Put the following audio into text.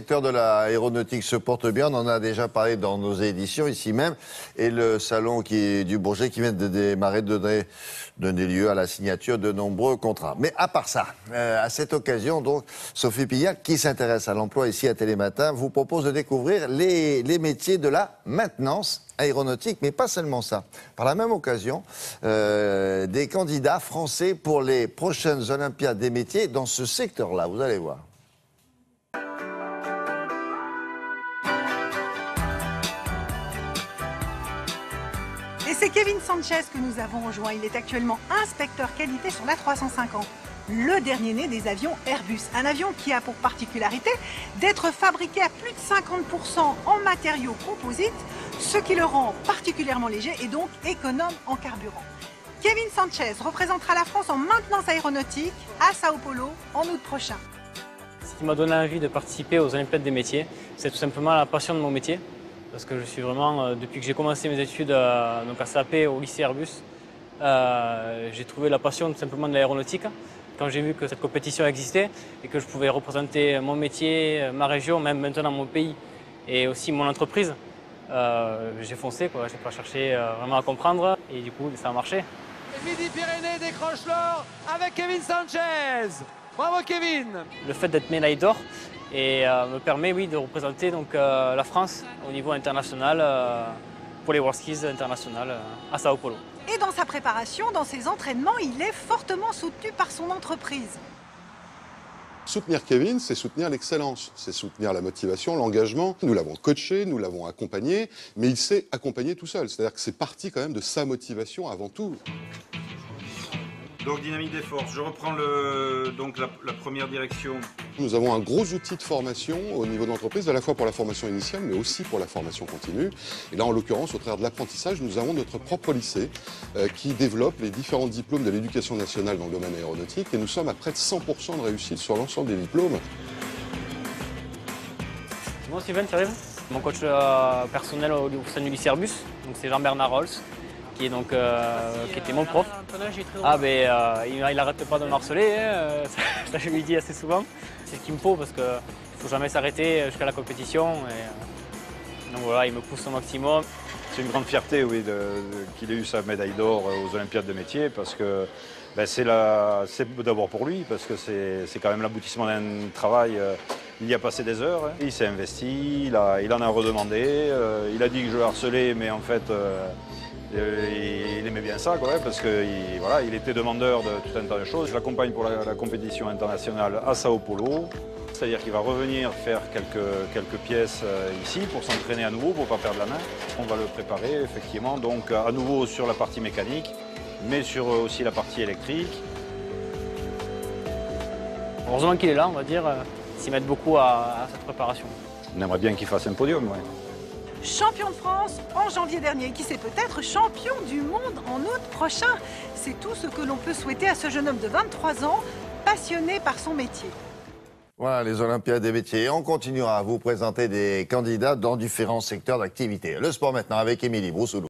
secteur de l'aéronautique se porte bien. On en a déjà parlé dans nos éditions ici même. Et le salon du Bourget qui vient de démarrer donner lieu à la signature de nombreux contrats. Mais à part ça, à cette occasion, donc, Sophie Pillac, qui s'intéresse à l'emploi ici à Télématin, vous propose de découvrir les métiers de la maintenance aéronautique, mais pas seulement ça. Par la même occasion, des candidats français pour les prochaines Olympiades des métiers dans ce secteur-là. Vous allez voir. Et c'est Kevin Sanchez que nous avons rejoint. Il est actuellement inspecteur qualité sur l'A350, le dernier né des avions Airbus. Un avion qui a pour particularité d'être fabriqué à plus de 50% en matériaux composites, ce qui le rend particulièrement léger et donc économe en carburant. Kevin Sanchez représentera la France en maintenance aéronautique à Sao Paulo en août prochain. Ce qui m'a donné envie de participer aux Olympiades des métiers, c'est tout simplement la passion de mon métier. Parce que je suis vraiment, depuis que j'ai commencé mes études donc à SAP au lycée Airbus, j'ai trouvé la passion tout simplement de l'aéronautique. Quand j'ai vu que cette compétition existait et que je pouvais représenter mon métier, ma région, même maintenant mon pays et aussi mon entreprise, j'ai foncé, quoi. J'ai pas cherché vraiment à comprendre et du coup ça a marché. Midi-Pyrénées décroche l'or avec Kevin Sanchez. Bravo Kevin. Le fait d'être médaille d'or me permet de représenter donc, la France au niveau international pour les WorldSkills internationales à Sao Paulo. Et dans sa préparation, dans ses entraînements, il est fortement soutenu par son entreprise. Soutenir Kevin, c'est soutenir l'excellence, c'est soutenir la motivation, l'engagement. Nous l'avons coaché, nous l'avons accompagné, mais il s'est accompagné tout seul. C'est-à-dire que c'est parti quand même de sa motivation avant tout. Donc dynamique des forces, je reprends la première direction. Nous avons un gros outil de formation au niveau de l'entreprise, à la fois pour la formation initiale, mais aussi pour la formation continue. Et là, en l'occurrence, au travers de l'apprentissage, nous avons notre propre lycée qui développe les différents diplômes de l'éducation nationale dans le domaine aéronautique. Et nous sommes à près de 100% de réussite sur l'ensemble des diplômes. C'est bon Steven, tu arrives? Mon coach personnel au sein du lycée Airbus, c'est Jean-Bernard Rolls. Qui était mon prof. Il arrête pas de me harceler, ça je lui dis assez souvent. C'est ce qu'il me faut parce qu'il ne faut jamais s'arrêter jusqu'à la compétition. Donc voilà, il me pousse au maximum. C'est une grande fierté, oui, qu'il ait eu sa médaille d'or aux Olympiades de métier parce que c'est d'abord pour lui, parce que c'est quand même l'aboutissement d'un travail. Il y a passé des heures, hein. Il s'est investi, il en a redemandé, il a dit que je le harcelais, mais en fait il aimait bien ça, quoi, parce qu'il était demandeur de tout un tas de choses. Je l'accompagne pour la compétition internationale à Sao Paulo. C'est-à-dire qu'il va revenir faire quelques pièces ici pour s'entraîner à nouveau, pour ne pas perdre la main. On va le préparer effectivement, donc à nouveau sur la partie mécanique, mais sur aussi la partie électrique. Heureusement qu'il est là, on va dire, s'y mettre beaucoup à cette préparation. On aimerait bien qu'il fasse un podium, oui. Champion de France en janvier dernier, qui sait peut-être champion du monde en août prochain. C'est tout ce que l'on peut souhaiter à ce jeune homme de 23 ans, passionné par son métier. Voilà les Olympiades des métiers. On continuera à vous présenter des candidats dans différents secteurs d'activité. Le sport maintenant avec Émilie Broussoulou.